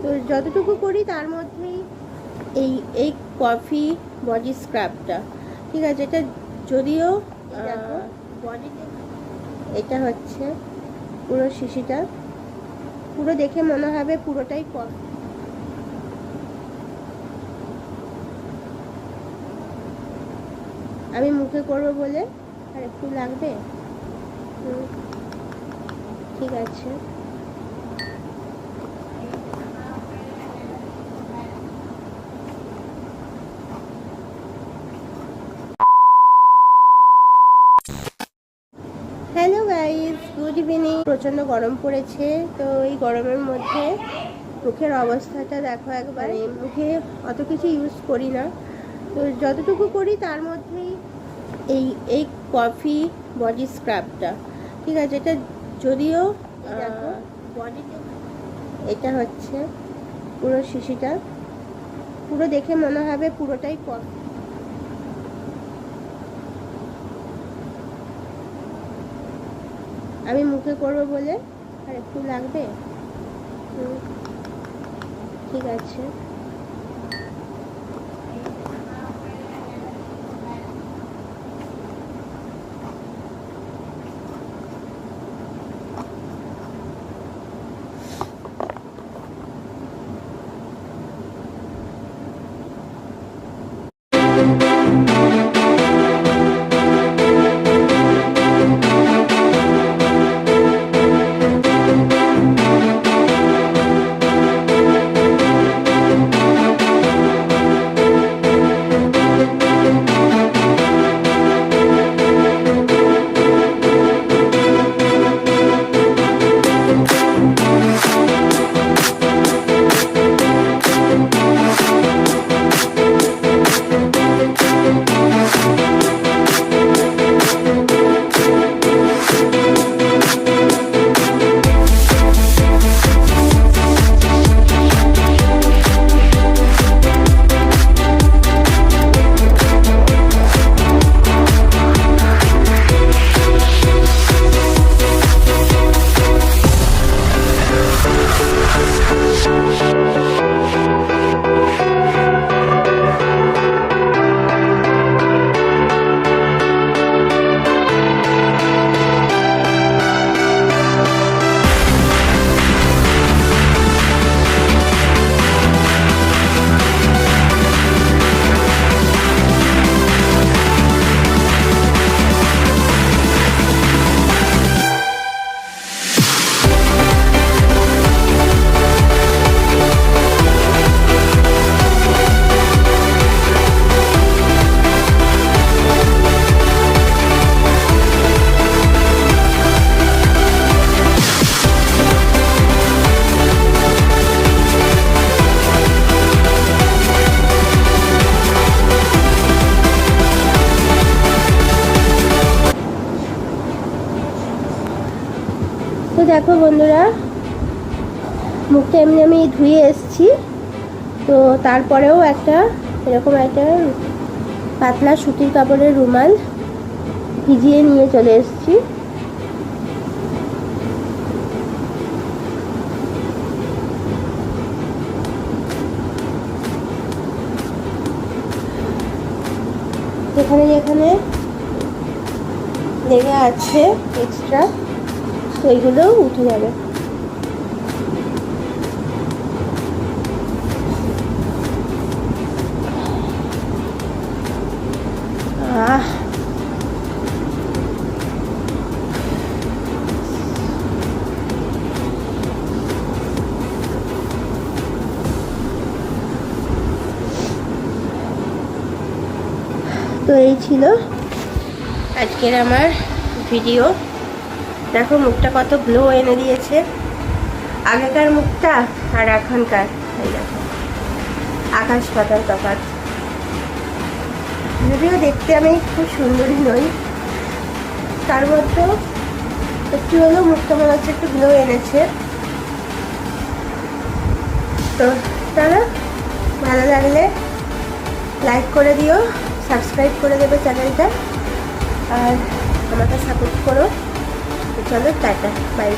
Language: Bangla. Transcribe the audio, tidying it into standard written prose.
তো যতটুকু করি তার মধ্যেই এই এই কফি বডি স্ক্রাবটা, ঠিক আছে। এটা যদিও দেখো বডিতে, এটা হচ্ছে পুরো শিশিটা, পুরো দেখে মনে হবে পুরোটাই কফি। আমি মুখে করবো বলে আর একটু লাগবে, ঠিক আছে। Hello guys, good evening. প্রচণ্ড গরম পড়েছে, তো এই গরমের মধ্যে মুখের অবস্থাটা দেখো একবার। মুখে অত কিছু ইউজ করি না, তো যতটুকু করি তার মধ্যেই এই এই কফি বডি স্ক্রাবটা, ঠিক আছে। এটা যদিও দেখো বডিতে, এটা হচ্ছে পুরো শিশিটা, পুরো দেখে মনে হবে পুরোটাই কফি। আমি মুখে করবো বলে আর একটু লাগবে, ঠিক আছে। তো দেখো বন্ধুরা, মুখটা এমনি আমি ধুয়ে এসেছি, তো তারপরেও একটা এরকম একটা পাতলা সুতির কাপড়ের রুমাল ভিজিয়ে নিয়ে চলে এসেছি। যেখানে যেখানে লেগে আছে এক্সট্রা, তো এইগুলো উঠে যাবে। তো এই ছিল আজকের আমার ভিডিও। দেখো মুখটা কত গ্লো এনে দিয়েছে, আগেকার মুখটা আর এখনকার, এই দেখো আকাশ পাতাল তফাৎ। যদিও দেখতে আমি খুব সুন্দরী নই, তার মধ্যেও একটু হলেও মুখটা মনে হচ্ছে একটু গ্লো এনেছে। তো তারা ভালো লাগলে লাইক করে দিও, সাবস্ক্রাইব করে দেবে চ্যানেলটা, আর আমাকে সাপোর্ট করো। চলো টাটা, বাই।